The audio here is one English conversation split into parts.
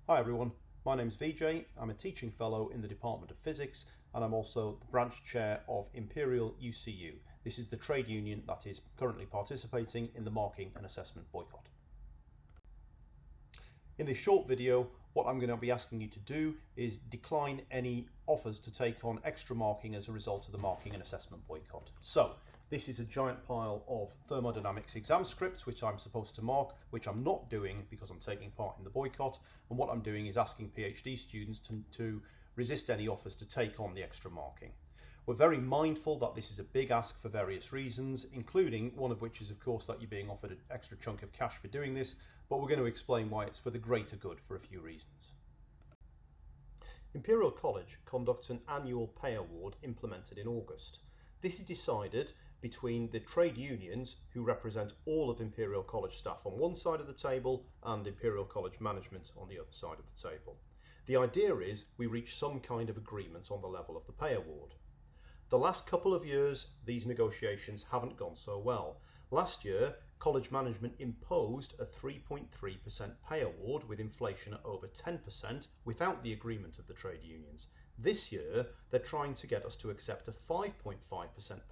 Hi everyone, my name's VJ. I'm a teaching fellow in the Department of Physics and I'm also the branch chair of Imperial UCU. This is the trade union that is currently participating in the Marking and Assessment Boycott. In this short video, what I'm going to be asking you to do is decline any offers to take on extra marking as a result of the Marking and Assessment Boycott. So, this is a giant pile of thermodynamics exam scripts which I'm supposed to mark, which I'm not doing because I'm taking part in the boycott, and what I'm doing is asking PhD students to resist any offers to take on the extra marking. We're very mindful that this is a big ask for various reasons, including one of which is of course that you're being offered an extra chunk of cash for doing this, but we're going to explain why it's for the greater good for a few reasons. Imperial College conducts an annual pay award implemented in August. This is decided between the trade unions, who represent all of Imperial College staff on one side of the table, and Imperial College management on the other side of the table. The idea is we reach some kind of agreement on the level of the pay award. The last couple of years, these negotiations haven't gone so well. Last year, college management imposed a 3.3% pay award with inflation at over 10% without the agreement of the trade unions. This year, they're trying to get us to accept a 5.5%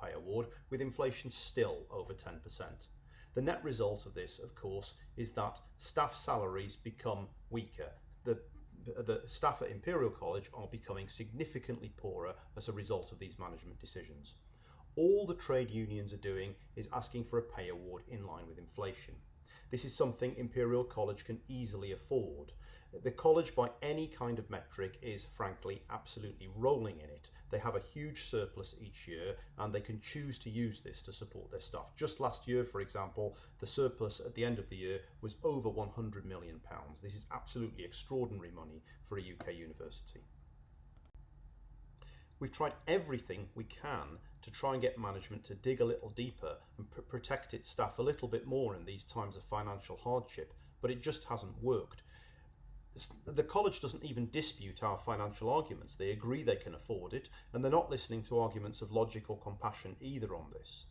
pay award with inflation still over 10%. The net result of this, of course, is that staff salaries become weaker. The staff at Imperial College are becoming significantly poorer as a result of these management decisions. All the trade unions are doing is asking for a pay award in line with inflation. This is something Imperial College can easily afford. The college, by any kind of metric, is frankly absolutely rolling in it. They have a huge surplus each year and they can choose to use this to support their staff. Just last year, for example, the surplus at the end of the year was over £100 million. This is absolutely extraordinary money for a UK university. We've tried everything we can to try and get management to dig a little deeper and protect its staff a little bit more in these times of financial hardship, but it just hasn't worked. The college doesn't even dispute our financial arguments. They agree they can afford it, and they're not listening to arguments of logic or compassion either on this.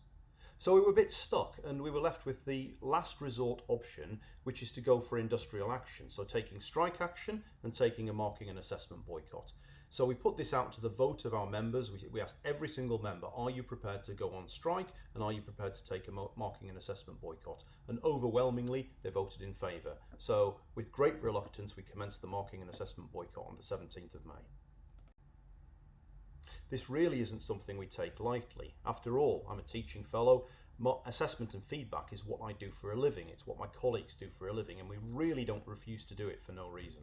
So we were a bit stuck, and we were left with the last resort option, which is to go for industrial action, so taking strike action and taking a marking and assessment boycott. So we put this out to the vote of our members. We asked every single member, are you prepared to go on strike, and are you prepared to take a marking and assessment boycott? And overwhelmingly, they voted in favour. So with great reluctance, we commenced the marking and assessment boycott on the 17th of May. This really isn't something we take lightly. After all, I'm a teaching fellow. Assessment and feedback is what I do for a living. It's what my colleagues do for a living, and we really don't refuse to do it for no reason.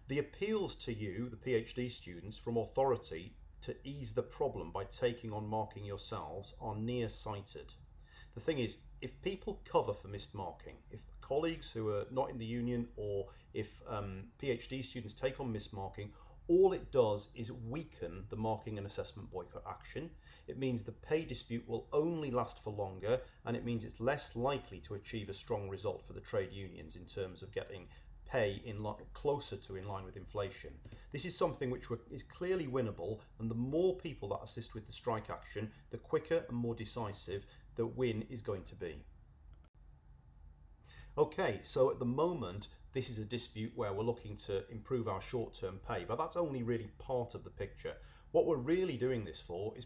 The appeals to you, the PhD students, from authority to ease the problem by taking on marking yourselves are nearsighted. The thing is, if people cover for missed marking, if colleagues who are not in the union or if PhD students take on missed marking, all it does is weaken the marking and assessment boycott action. It means the pay dispute will only last for longer, and it means it's less likely to achieve a strong result for the trade unions in terms of getting pay closer to in line with inflation. This is something which is clearly winnable, and the more people that assist with the strike action, the quicker and more decisive the win is going to be. Okay, so at the moment, this is a dispute where we're looking to improve our short-term pay, but that's only really part of the picture. What we're really doing this for is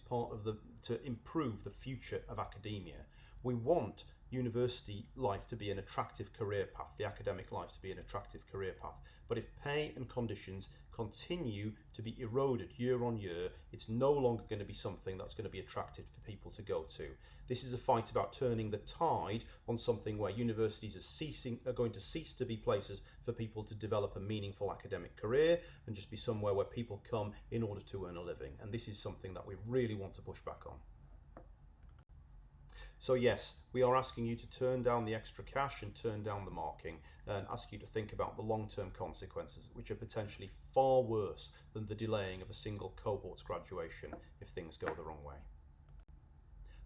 to improve the future of academia. We want university life to be an attractive career path, the academic life to be an attractive career path. But if pay and conditions continue to be eroded year on year, it's no longer going to be something that's going to be attractive for people to go to. This is a fight about turning the tide on something where universities are going to cease to be places for people to develop a meaningful academic career and just be somewhere where people come in order to earn a living. And this is something that we really want to push back on. So yes, we are asking you to turn down the extra cash and turn down the marking, and ask you to think about the long-term consequences, which are potentially far worse than the delaying of a single cohort's graduation if things go the wrong way.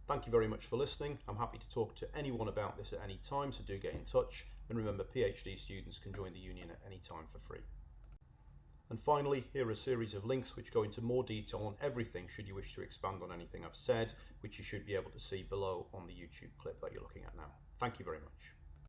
Thank you very much for listening. I'm happy to talk to anyone about this at any time, so do get in touch. And remember, PhD students can join the union at any time for free. And finally, here are a series of links which go into more detail on everything should you wish to expand on anything I've said, which you should be able to see below on the YouTube clip that you're looking at now. Thank you very much.